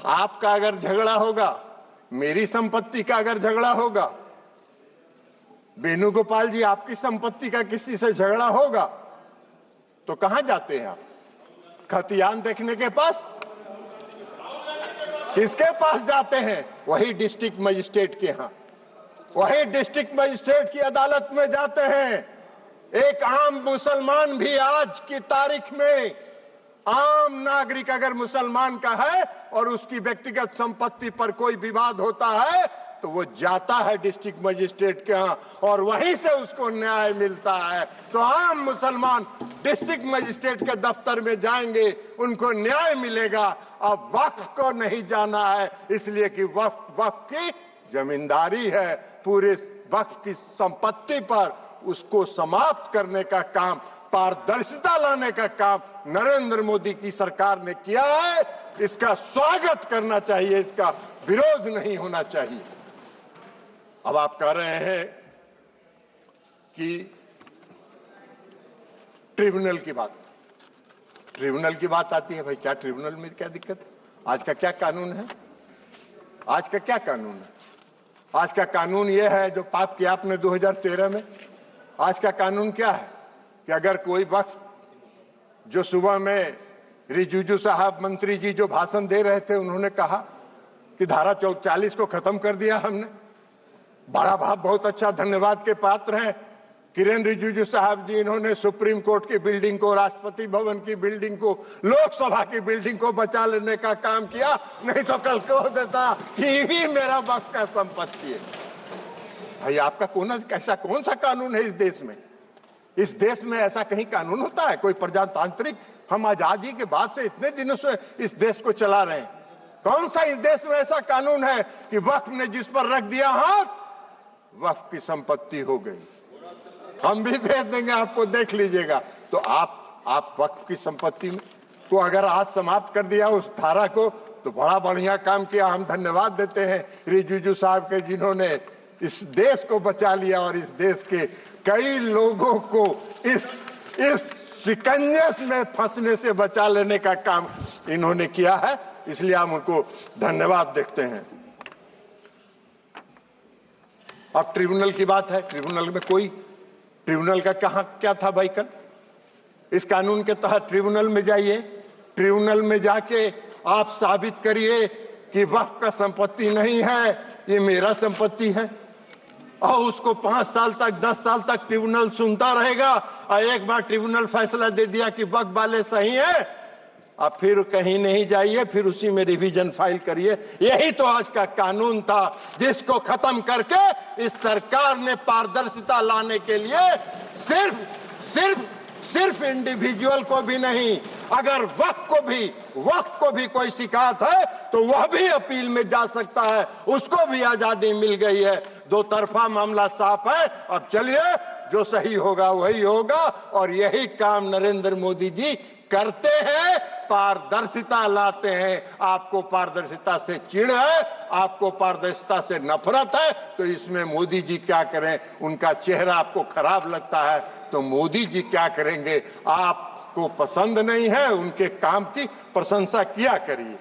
आपका अगर झगड़ा होगा, मेरी संपत्ति का अगर झगड़ा होगा, वेणुगोपाल जी आपकी संपत्ति का किसी से झगड़ा होगा तो कहां जाते हैं आप? खतियान देखने के पास? किसके पास जाते हैं? वही डिस्ट्रिक्ट मजिस्ट्रेट के यहां, वही डिस्ट्रिक्ट मजिस्ट्रेट की अदालत में जाते हैं। एक आम मुसलमान भी आज की तारीख में, आम नागरिक अगर मुसलमान का है और उसकी व्यक्तिगत संपत्ति पर कोई विवाद होता है तो वो जाता है डिस्ट्रिक्ट मजिस्ट्रेट के यहाँ और वहीं से उसको न्याय मिलता है। तो आम मुसलमान डिस्ट्रिक्ट मजिस्ट्रेट के दफ्तर में जाएंगे, उनको न्याय मिलेगा। अब वक्फ को नहीं जाना है, इसलिए कि वक्फ की जमींदारी है। पूरे वक्फ की संपत्ति पर उसको समाप्त करने का काम, पारदर्शिता लाने का काम नरेंद्र मोदी की सरकार ने किया है। इसका स्वागत करना चाहिए, इसका विरोध नहीं होना चाहिए। अब आप कह रहे हैं कि ट्रिब्यूनल की बात आती है। भाई क्या ट्रिब्यूनल में क्या दिक्कत है? आज का क्या कानून है? आज का क्या कानून है? आज का कानून यह है जो पाप किया आपने 2013 में। आज का कानून क्या है कि अगर कोई वक्त, जो सुबह में रिजिजू साहब मंत्री जी जो भाषण दे रहे थे, उन्होंने कहा कि धारा 40 को खत्म कर दिया हमने। बड़ा बहुत अच्छा धन्यवाद के पात्र हैं किरेन रिजिजू साहब जी। इन्होंने सुप्रीम कोर्ट की बिल्डिंग को, राष्ट्रपति भवन की बिल्डिंग को, लोकसभा की बिल्डिंग को बचा लेने का काम किया। नहीं तो कल को देता कि ये भी मेरा वक्त का संपत्ति है। भाई आपका कौन सा कानून है इस देश में? इस देश में ऐसा कहीं कानून होता है? कोई प्रजातांत्रिक, हम आजादी के बाद से इतने दिनों से इस देश को चला रहे हैं। कौन सा इस देश में ऐसा कानून है कि वक्फ ने जिस पर रख दिया हाथ, वक्फ की संपत्ति हो गई? हम भी भेज देंगे आपको, देख लीजिएगा। तो आप वक्फ की संपत्ति में को अगर आज समाप्त कर दिया उस धारा को, तो बड़ा बढ़िया काम किया। हम धन्यवाद देते हैं रिजिजू साहब के, जिन्होंने इस देश को बचा लिया और इस देश के कई लोगों को इस शिकंजे में फंसने से बचा लेने का काम इन्होंने किया है। इसलिए हम उनको धन्यवाद देते हैं। अब ट्रिब्यूनल की बात है। ट्रिब्यूनल का क्या था भाई? कल इस कानून के तहत ट्रिब्यूनल में जाइए, ट्रिब्यूनल में जाके आप साबित करिए कि वक्फ का संपत्ति नहीं है, ये मेरा संपत्ति है। और उसको 5 साल तक, 10 साल तक ट्रिब्यूनल सुनता रहेगा और एक बार ट्रिब्यूनल फैसला दे दिया कि वक्फ वाले सही है, अब फिर कहीं नहीं जाइए, फिर उसी में रिवीजन फाइल करिए। यही तो आज का कानून था, जिसको खत्म करके इस सरकार ने पारदर्शिता लाने के लिए सिर्फ इंडिविजुअल को भी नहीं, अगर वक्त को भी कोई शिकायत है तो वह भी अपील में जा सकता है, उसको भी आजादी मिल गई है। दो तरफा मामला साफ है। अब चलिए, जो सही होगा वही होगा और यही काम नरेंद्र मोदी जी करते हैं, पारदर्शिता लाते हैं। आपको पारदर्शिता से चिढ़ है, आपको पारदर्शिता से नफरत है, तो इसमें मोदी जी क्या करें? उनका चेहरा आपको खराब लगता है तो मोदी जी क्या करेंगे? आपको पसंद नहीं है, उनके काम की प्रशंसा किया करिए।